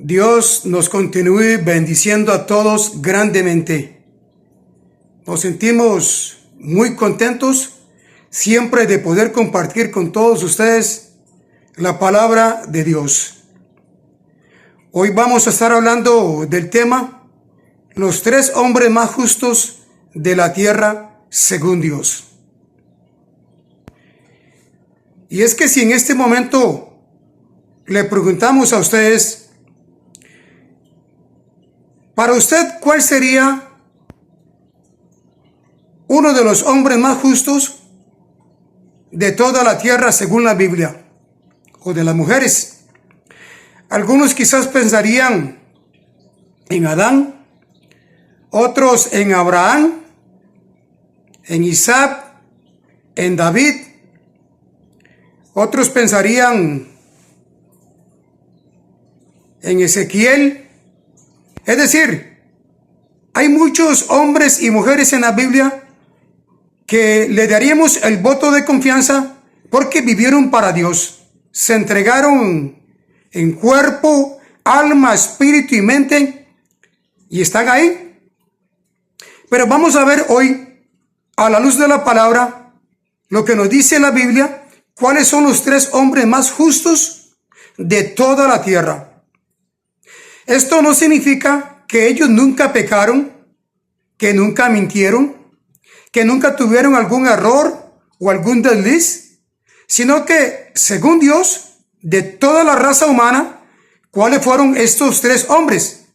Dios nos continúe bendiciendo a todos grandemente. Nos sentimos muy contentos siempre de poder compartir con todos ustedes la palabra de Dios. Hoy vamos a estar hablando del tema los 3 hombres más justos de la tierra según Dios. Y es que si en este momento le preguntamos a ustedes, para usted, ¿cuál sería uno de los hombres más justos de toda la tierra según la Biblia? O de las mujeres. Algunos quizás pensarían en Adán, otros en Abraham, en Isaac, en David. Otros pensarían en Ezequiel. Es decir, hay muchos hombres y mujeres en la Biblia que le daríamos el voto de confianza porque vivieron para Dios. Se entregaron en cuerpo, alma, espíritu y mente y están ahí. Pero vamos a ver hoy, a la luz de la palabra, lo que nos dice la Biblia, cuáles son los 3 hombres más justos de toda la tierra. Esto no significa que ellos nunca pecaron, que nunca mintieron, que nunca tuvieron algún error o algún desliz, sino que, según Dios, de toda la raza humana, ¿cuáles fueron estos 3 hombres?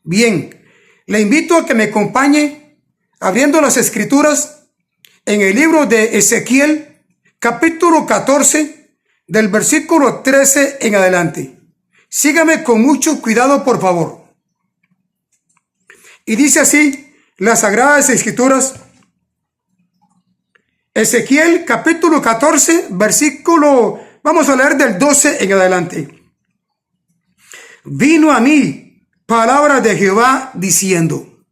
Bien, le invito a que me acompañe abriendo las Escrituras en el libro de Ezequiel, capítulo 14, del versículo 13 en adelante. Sígame con mucho cuidado, por favor. Y dice así las Sagradas Escrituras. Ezequiel capítulo 14, versículo, vamos a leer del 12 en adelante. Vino a mí palabra de Jehová diciendo: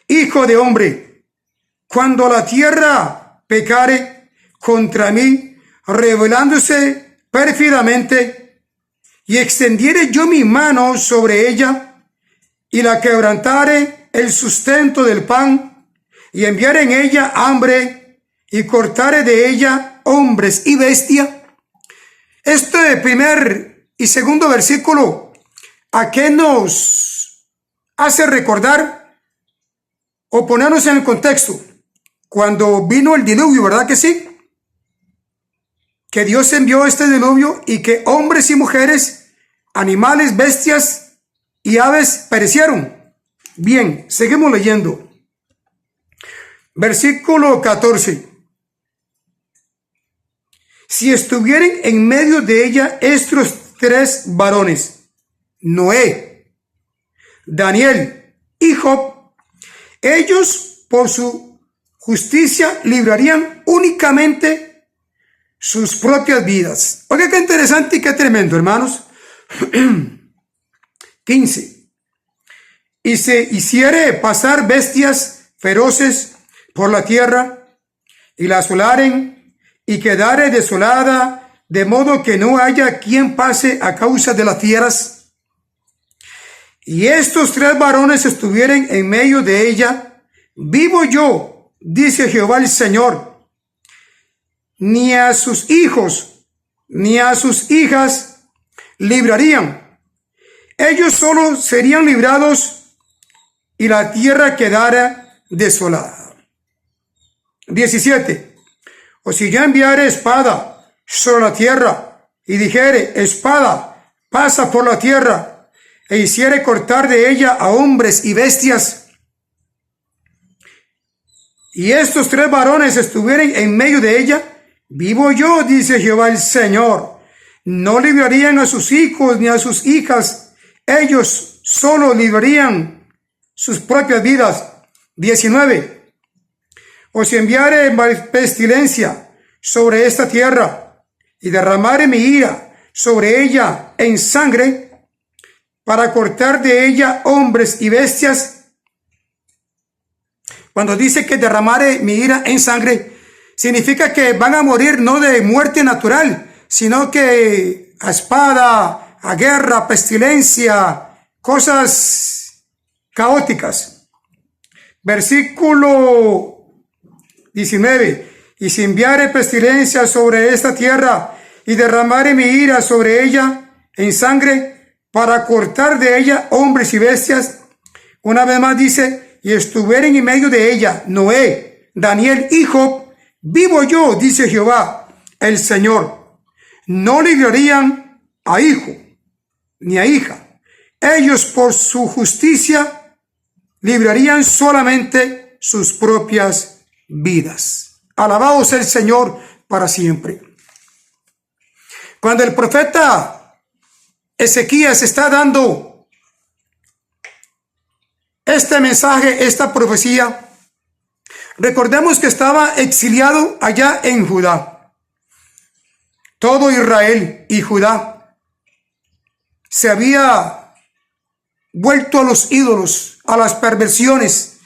Hijo de hombre, cuando la tierra pecare contra mí, rebelándose pérfidamente, y extendiere yo mi mano sobre ella, y la quebrantare el sustento del pan, y enviare en ella hambre, y cortare de ella hombres y bestia. Este primer y segundo versículo, ¿a qué nos hace recordar o ponernos en el contexto? Cuando vino el diluvio, ¿verdad que sí? Que Dios envió este diluvio y que hombres y mujeres, animales, bestias y aves perecieron. Bien, seguimos leyendo. Versículo 14. Si estuvieren en medio de ella estos 3 varones, Noé, Daniel y Job, ellos por su justicia librarían únicamente sus propias vidas. Oiga, qué interesante y qué tremendo, hermanos. 15. Y se hiciere pasar bestias feroces por la tierra, y la asolaren, y quedare desolada, de modo que no haya quien pase a causa de las fieras. Y estos 3 varones estuvieren en medio de ella, vivo yo, dice Jehová el Señor, ni a sus hijos, ni a sus hijas librarían. Ellos solo serían librados y la tierra quedara desolada. 17. O si yo enviare espada sobre la tierra y dijere: espada, pasa por la tierra, e hiciere cortar de ella a hombres y bestias, y estos 3 varones estuvieren en medio de ella, vivo yo, dice Jehová el Señor, no librarían a sus hijos ni a sus hijas, ellos solo librarían sus propias vidas. 19. O si enviare pestilencia sobre esta tierra y derramare mi ira sobre ella en sangre, para cortar de ella hombres y bestias. Cuando dice que derramare mi ira en sangre, significa que van a morir no de muerte natural, sino que a espada, a guerra, pestilencia, cosas caóticas. Versículo 19. Y si enviare pestilencia sobre esta tierra y derramare mi ira sobre ella en sangre para cortar de ella hombres y bestias. Una vez más dice, y estuvieren en medio de ella Noé, Daniel y Job, vivo yo, dice Jehová, el Señor. No librarían a hijo ni a hija. Ellos por su justicia librarían solamente sus propias vidas. Alabado sea el Señor para siempre. Cuando el profeta Ezequías está dando este mensaje, esta profecía, recordemos que estaba exiliado allá en Judá. Todo Israel y Judá se había vuelto a los ídolos, a las perversiones,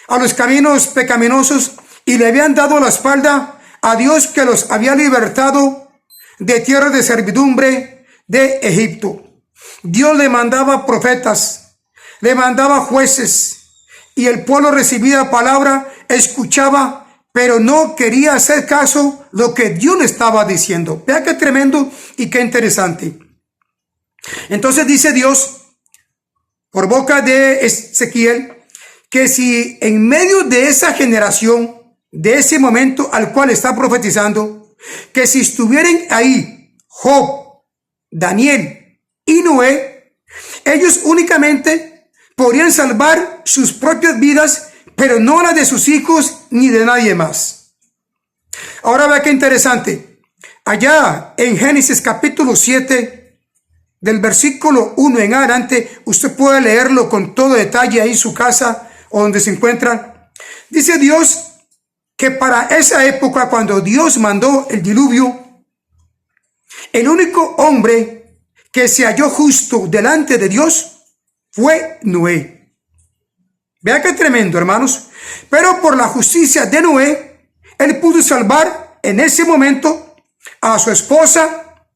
a los caminos pecaminosos, y le habían dado la espalda a Dios, que los había libertado de tierra de servidumbre de Egipto. Dios le mandaba profetas, le mandaba jueces, y el pueblo recibía palabra, escuchaba, pero no quería hacer caso lo que Dios le estaba diciendo. Vea qué tremendo y qué interesante. Entonces dice Dios, por boca de Ezequiel, que si en medio de esa generación, de ese momento al cual está profetizando, que si estuvieran ahí Job, Daniel y Noé, ellos únicamente podrían salvar sus propias vidas, pero no la de sus hijos ni de nadie más. Ahora vea qué interesante. Allá en Génesis capítulo 7, del versículo 1 en adelante, usted puede leerlo con todo detalle ahí en su casa o donde se encuentra. Dice Dios que para esa época, cuando Dios mandó el diluvio, el único hombre que se halló justo delante de Dios fue Noé. Vea qué tremendo, hermanos. Pero por la justicia de Noé, él pudo salvar en ese momento a su esposa,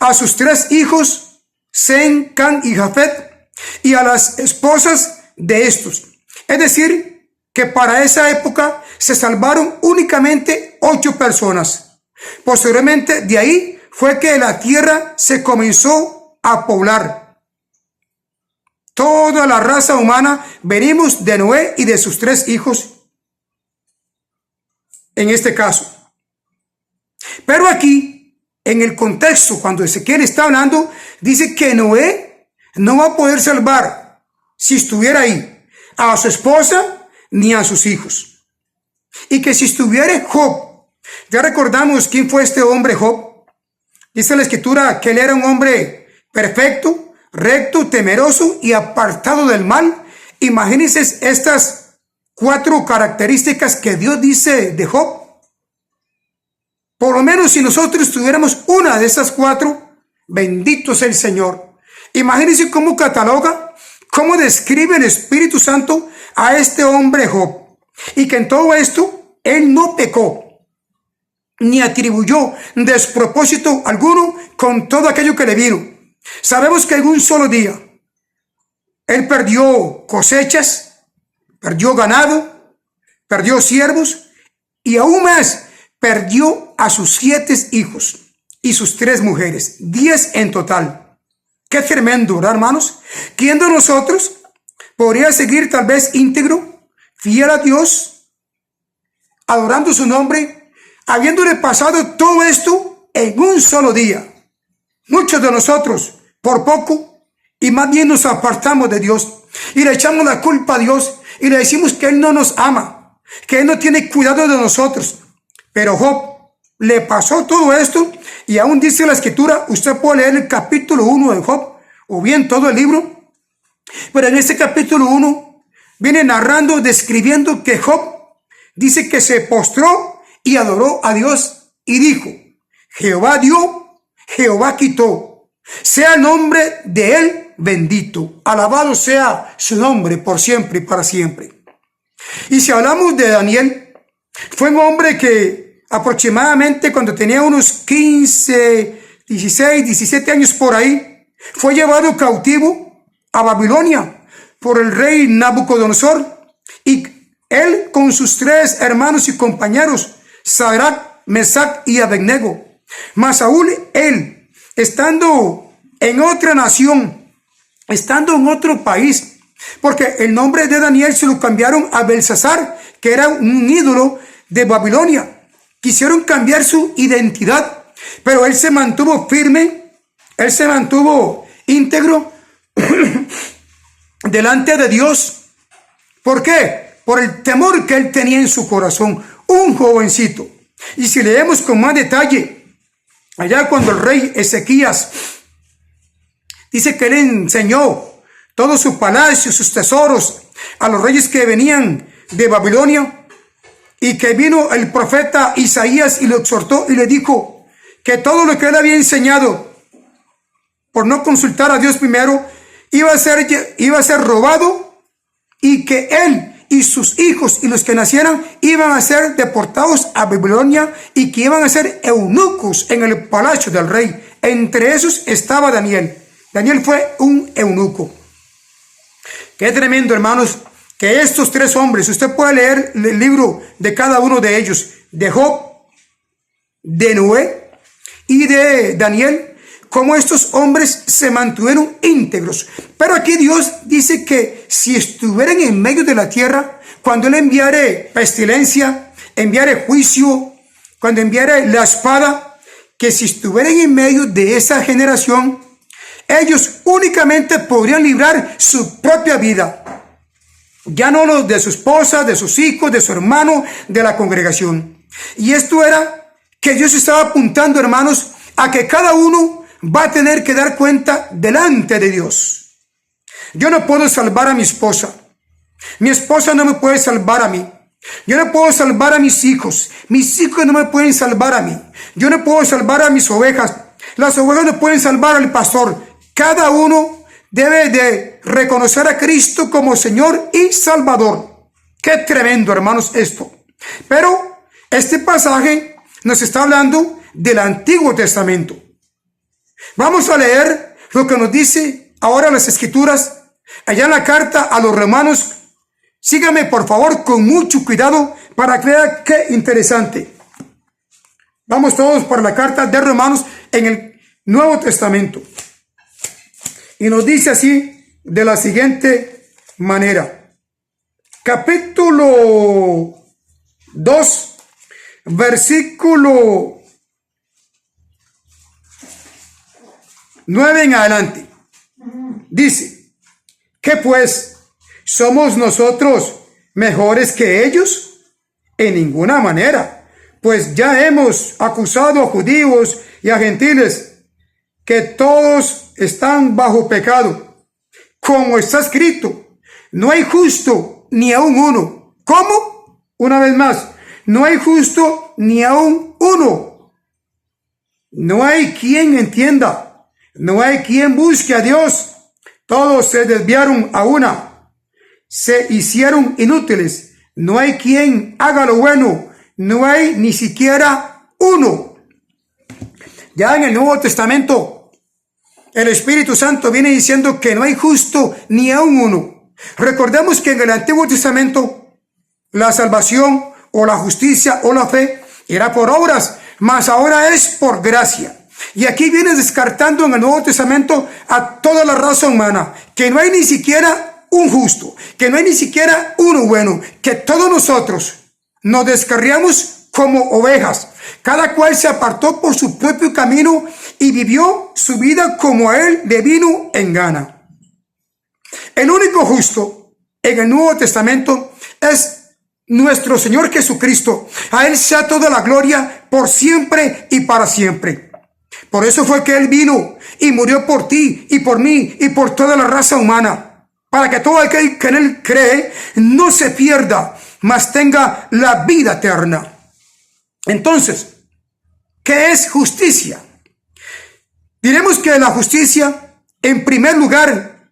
a sus 3 hijos, Sem, Cam y Jafet, y a las esposas de estos. Es decir, que para esa época se salvaron únicamente 8 personas. Posteriormente de ahí fue que la tierra se comenzó a poblar. Toda la raza humana venimos de Noé y de sus 3 hijos en este caso. Pero aquí, en el contexto, cuando Ezequiel está hablando, dice que Noé no va a poder salvar, si estuviera ahí, a su esposa ni a sus hijos. Y que si estuviera Job, ya recordamos quién fue este hombre Job. Dice la escritura que él era un hombre perfecto, recto, temeroso y apartado del mal. Imagínense estas 4 características que Dios dice de Job. Por lo menos si nosotros tuviéramos una de esas 4, bendito sea el Señor. Imagínense cómo cataloga, cómo describe el Espíritu Santo a este hombre Job. Y que en todo esto él no pecó, ni atribuyó despropósito alguno con todo aquello que le vino. Sabemos que en un solo día él perdió cosechas, perdió ganado, perdió siervos, y aún más perdió a sus 7 hijos y sus 3 mujeres, 10 en total. Qué tremendo, ¿verdad, hermanos? ¿Quién de nosotros podría seguir tal vez íntegro, fiel a Dios, adorando su nombre, habiéndole pasado todo esto en un solo día? Muchos de nosotros, por poco, y más bien nos apartamos de Dios y le echamos la culpa a Dios y le decimos que Él no nos ama, que Él no tiene cuidado de nosotros. Pero Job le pasó todo esto, y aún dice la escritura, usted puede leer el capítulo 1 de Job, o bien todo el libro, pero en este capítulo 1 viene narrando, describiendo que Job dice que se postró y adoró a Dios y dijo: Jehová dio, Jehová quitó, sea el nombre de él bendito, alabado sea su nombre por siempre y para siempre. Y si hablamos de Daniel, fue un hombre que aproximadamente cuando tenía unos 15, 16, 17 años por ahí, fue llevado cautivo a Babilonia por el rey Nabucodonosor, y él con sus 3 hermanos y compañeros, Sadrach, Mesach y Abednego. Mas aún él, estando en otra nación, estando en otro país, porque el nombre de Daniel se lo cambiaron a Belsasar, que era un ídolo de Babilonia. Quisieron cambiar su identidad, pero él se mantuvo firme, él se mantuvo íntegro delante de Dios. ¿Por qué? Por el temor que él tenía en su corazón, un jovencito. Y si leemos con más detalle, allá cuando el rey Ezequías dice que él enseñó todo su palacio, sus tesoros a los reyes que venían de Babilonia, y que vino el profeta Isaías y lo exhortó y le dijo que todo lo que él había enseñado, por no consultar a Dios primero, iba a ser robado, y que él y sus hijos y los que nacieran iban a ser deportados a Babilonia, y que iban a ser eunucos en el palacio del rey. Entre esos estaba Daniel. Daniel fue un eunuco. Qué tremendo, hermanos, que estos 3 hombres, usted puede leer el libro de cada uno de ellos, de Job, de Noé y de Daniel, cómo estos hombres se mantuvieron íntegros. Pero aquí Dios dice que si estuvieran en medio de la tierra, cuando él enviare pestilencia, enviare juicio, cuando enviare la espada, que si estuvieran en medio de esa generación, ellos únicamente podrían librar su propia vida, ya no los de su esposa, de sus hijos, de su hermano, de la congregación. Y esto era que Dios estaba apuntando, hermanos, a que cada uno va a tener que dar cuenta delante de Dios. Yo no puedo salvar a mi esposa no me puede salvar a mí. Yo no puedo salvar a mis hijos no me pueden salvar a mí. Yo no puedo salvar a mis ovejas, las ovejas no pueden salvar al pastor. Cada uno debe de reconocer a Cristo como Señor y Salvador. Qué tremendo, hermanos, esto. Pero este pasaje nos está hablando del Antiguo Testamento. Vamos a leer lo que nos dice ahora las Escrituras, allá en la carta a los Romanos. Sígame, por favor, con mucho cuidado para que vean qué interesante. Vamos todos por la carta de Romanos en el Nuevo Testamento. Y nos dice así, de la siguiente manera. Capítulo 2, versículo 9 en adelante. Dice, ¿qué pues? ¿Somos nosotros mejores que ellos? En ninguna manera, pues ya hemos acusado a judíos y a gentiles, que todos están bajo pecado. Como está escrito, no hay justo ni aun uno. ¿Cómo? Una vez más, no hay justo ni aun uno. No hay quien entienda, no hay quien busque a Dios. Todos se desviaron a una, se hicieron inútiles. No hay quien haga lo bueno, no hay ni siquiera uno. Ya en el Nuevo Testamento, el Espíritu Santo viene diciendo que no hay justo ni aun uno. Recordemos que en el Antiguo Testamento la salvación o la justicia o la fe era por obras, mas ahora es por gracia. Y aquí viene descartando en el Nuevo Testamento a toda la raza humana, que no hay ni siquiera un justo, que no hay ni siquiera uno bueno, que todos nosotros nos descarriamos como ovejas. Cada cual se apartó por su propio camino y vivió su vida como a él le vino en gana. El único justo en el Nuevo Testamento es nuestro Señor Jesucristo. A él sea toda la gloria por siempre y para siempre. Por eso fue que él vino y murió por ti y por mí y por toda la raza humana, para que todo aquel que en él cree no se pierda, mas tenga la vida eterna. Entonces, ¿qué es justicia? Diremos que la justicia, en primer lugar,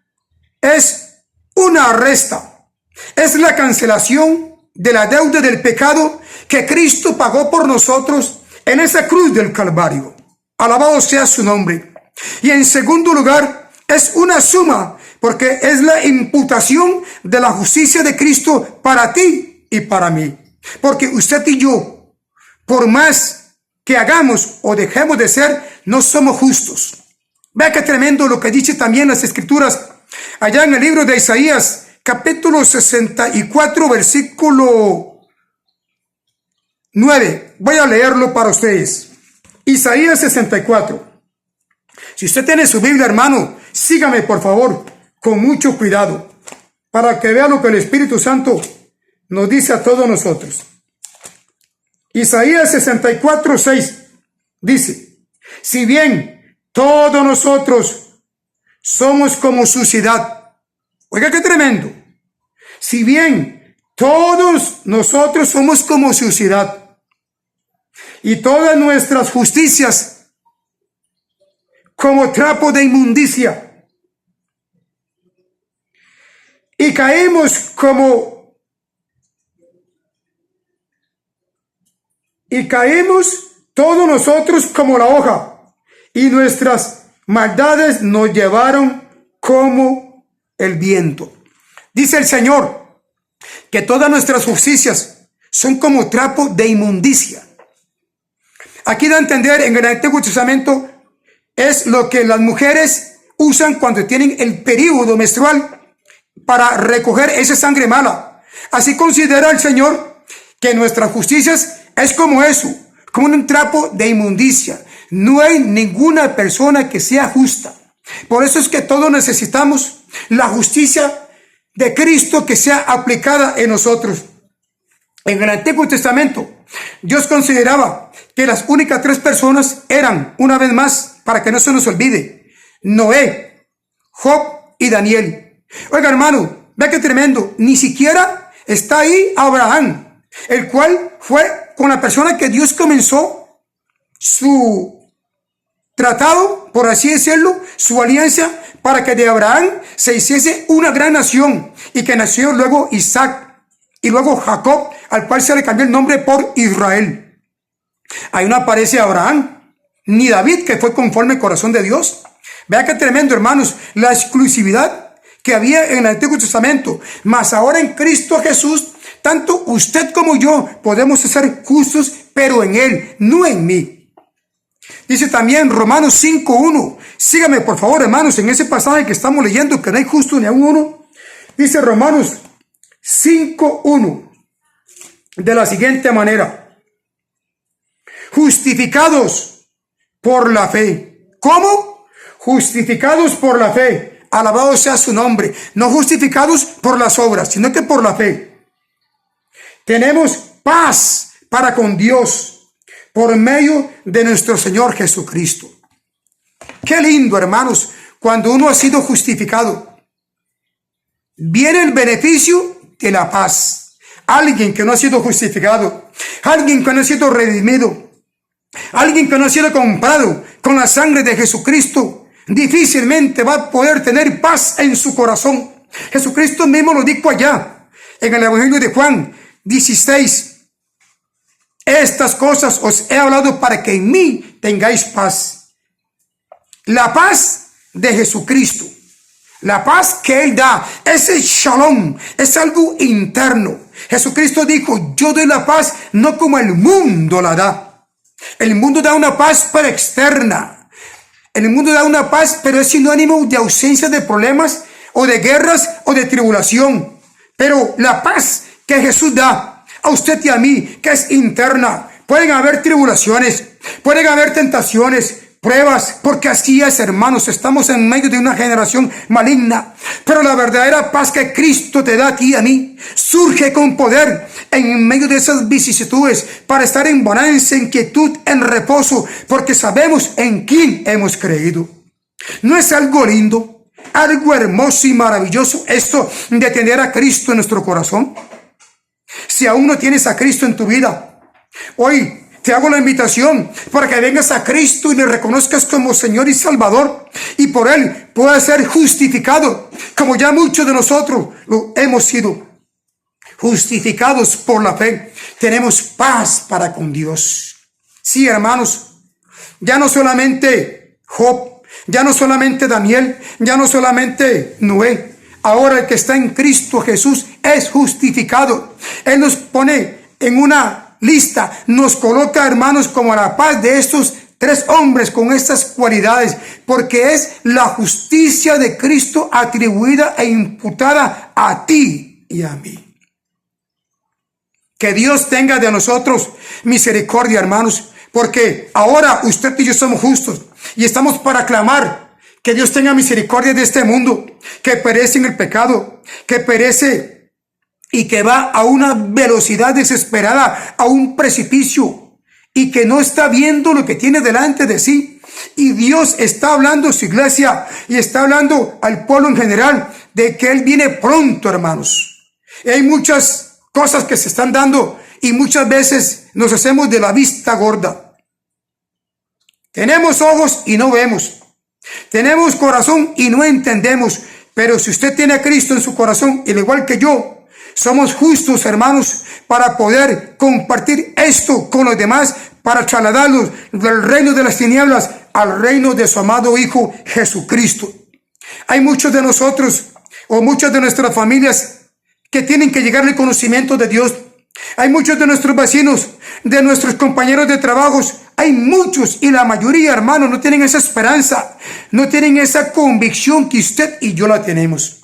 es una resta, es la cancelación de la deuda del pecado que Cristo pagó por nosotros en esa cruz del Calvario. Alabado sea su nombre. Y en segundo lugar, es una suma, porque es la imputación de la justicia de Cristo para ti y para mí. Porque usted y yo, por más que hagamos o dejemos de ser, no somos justos. Vea qué tremendo lo que dice también las Escrituras, allá en el libro de Isaías, capítulo 64, versículo 9. Voy a leerlo para ustedes. Isaías 64. Si usted tiene su Biblia, hermano, sígame por favor, con mucho cuidado, para que vea lo que el Espíritu Santo nos dice a todos nosotros. Isaías 64, 6 dice: si bien todos nosotros somos como suciedad. Oiga qué tremendo. Si bien todos nosotros somos como suciedad, y todas nuestras justicias como trapo de inmundicia, y caemos todos nosotros como la hoja, y nuestras maldades nos llevaron como el viento. Dice el Señor que todas nuestras justicias son como trapo de inmundicia. Aquí da a entender en el Antiguo Testamento es lo que las mujeres usan cuando tienen el período menstrual para recoger esa sangre mala. Así considera el Señor que nuestras justicias es como eso, como un trapo de inmundicia. No hay ninguna persona que sea justa. Por eso es que todos necesitamos la justicia de Cristo que sea aplicada en nosotros. En el Antiguo Testamento, Dios consideraba que las únicas tres personas eran, una vez más, para que no se nos olvide, Noé, Job y Daniel. Oiga, hermano, vea qué tremendo. Ni siquiera está ahí Abraham, el cual fue con la persona que Dios comenzó su tratado, por así decirlo, su alianza, para que de Abraham se hiciese una gran nación, y que nació luego Isaac y luego Jacob, al cual se le cambió el nombre por Israel. Ahí no aparece Abraham ni David, que fue conforme al corazón de Dios. Vea qué tremendo, hermanos, la exclusividad que había en el Antiguo Testamento. Mas ahora en Cristo Jesús, tanto usted como yo podemos ser justos, pero en Él, no en mí. Dice también Romanos 5:1. Sígame por favor, hermanos, en ese pasaje que estamos leyendo, que no hay justo ni a uno. Dice Romanos 5:1 de la siguiente manera: justificados por la fe. ¿Cómo? Justificados por la fe. Alabado sea su nombre. No justificados por las obras, sino que por la fe. Tenemos paz para con Dios por medio de nuestro Señor Jesucristo. Qué lindo, hermanos, cuando uno ha sido justificado. Viene el beneficio de la paz. Alguien que no ha sido justificado, alguien que no ha sido redimido, alguien que no ha sido comprado con la sangre de Jesucristo, difícilmente va a poder tener paz en su corazón. Jesucristo mismo lo dijo allá en el Evangelio de Juan 16. Estas cosas os he hablado para que en mí tengáis paz. La paz de Jesucristo, la paz que Él da, ese shalom, es algo interno. Jesucristo dijo: yo doy la paz no como el mundo la da. El mundo da una paz pero externa. El mundo da una paz, pero es sinónimo de ausencia de problemas o de guerras o de tribulación. Pero la paz que Jesús da a usted y a mí, que es interna. Pueden haber tribulaciones, pueden haber tentaciones, pruebas, porque así es, hermanos. Estamos en medio de una generación maligna, pero la verdadera paz que Cristo te da a ti y a mí surge con poder en medio de esas vicisitudes, para estar en bonanza, en quietud, en reposo, porque sabemos en quién hemos creído. ¿No es algo lindo, algo hermoso y maravilloso esto de tener a Cristo en nuestro corazón? Si aún no tienes a Cristo en tu vida, hoy te hago la invitación para que vengas a Cristo y le reconozcas como Señor y Salvador, y por Él puedas ser justificado, como ya muchos de nosotros lo hemos sido. Justificados por la fe, tenemos paz para con Dios. Sí, hermanos, ya no solamente Job, Ya no solamente Daniel, ya no solamente Noé. Ahora el que está en Cristo Jesús es justificado. Él nos pone en una lista, nos coloca, hermanos, como a la paz de estos tres hombres con estas cualidades, porque es la justicia de Cristo atribuida e imputada a ti y a mí. Que Dios tenga de nosotros misericordia, hermanos, porque ahora usted y yo somos justos y estamos para clamar que Dios tenga misericordia de este mundo que perece en el pecado, que perece y que va a una velocidad desesperada, a un precipicio, y que no está viendo lo que tiene delante de sí. Y Dios está hablando a su iglesia y está hablando al pueblo en general de que Él viene pronto, hermanos. Y hay muchas cosas que se están dando y muchas veces nos hacemos de la vista gorda. Tenemos ojos y no vemos. Tenemos corazón y no entendemos. Pero si usted tiene a Cristo en su corazón, al igual que yo, somos justos, hermanos, para poder compartir esto con los demás, para trasladarlos del reino de las tinieblas al reino de su amado Hijo Jesucristo. Hay muchos de nosotros o muchas de nuestras familias que tienen que llegar al conocimiento de Dios. Hay muchos de nuestros vecinos, de nuestros compañeros de trabajos. Hay muchos y la mayoría, hermanos, no tienen esa esperanza, no tienen esa convicción que usted y yo la tenemos.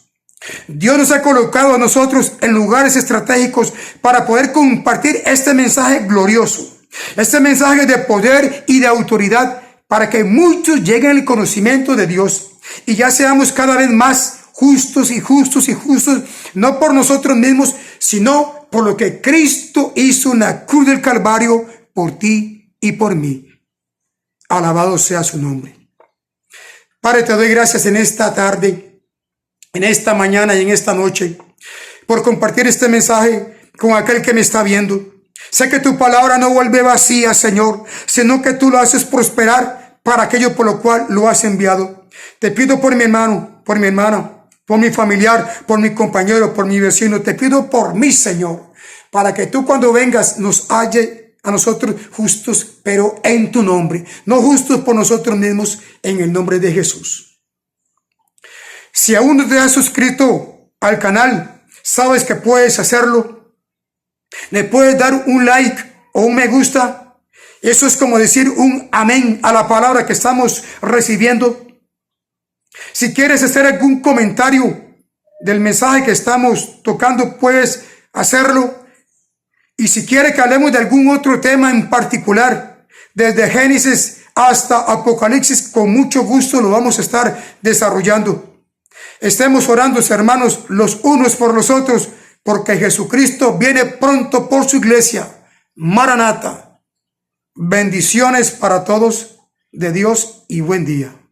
Dios nos ha colocado a nosotros en lugares estratégicos para poder compartir este mensaje glorioso, este mensaje de poder y de autoridad, para que muchos lleguen al conocimiento de Dios y ya seamos cada vez más justos y justos y justos, no por nosotros mismos, sino por lo que Cristo hizo en la cruz del Calvario por ti y por mí. Alabado sea su nombre. Padre, te doy gracias en esta tarde, en esta mañana y en esta noche, por compartir este mensaje con aquel que me está viendo. Sé que tu palabra no vuelve vacía, Señor, sino que tú lo haces prosperar para aquello por lo cual lo has enviado. Te pido por mi hermano, por mi hermana, por mi familiar, por mi compañero, por mi vecino. Te pido por mí, Señor, para que tú cuando vengas nos halle a nosotros justos, pero en tu nombre, no justos por nosotros mismos, en el nombre de Jesús. Si aún no te has suscrito al canal, sabes que puedes hacerlo. Le puedes dar un like o un me gusta. Eso es como decir un amén a la palabra que estamos recibiendo. Si quieres hacer algún comentario del mensaje que estamos tocando, puedes hacerlo. Y si quieres que hablemos de algún otro tema en particular, desde Génesis hasta Apocalipsis, con mucho gusto lo vamos a estar desarrollando. Estemos orando, hermanos, los unos por los otros, porque Jesucristo viene pronto por su iglesia. Maranata. Bendiciones para todos de Dios y buen día.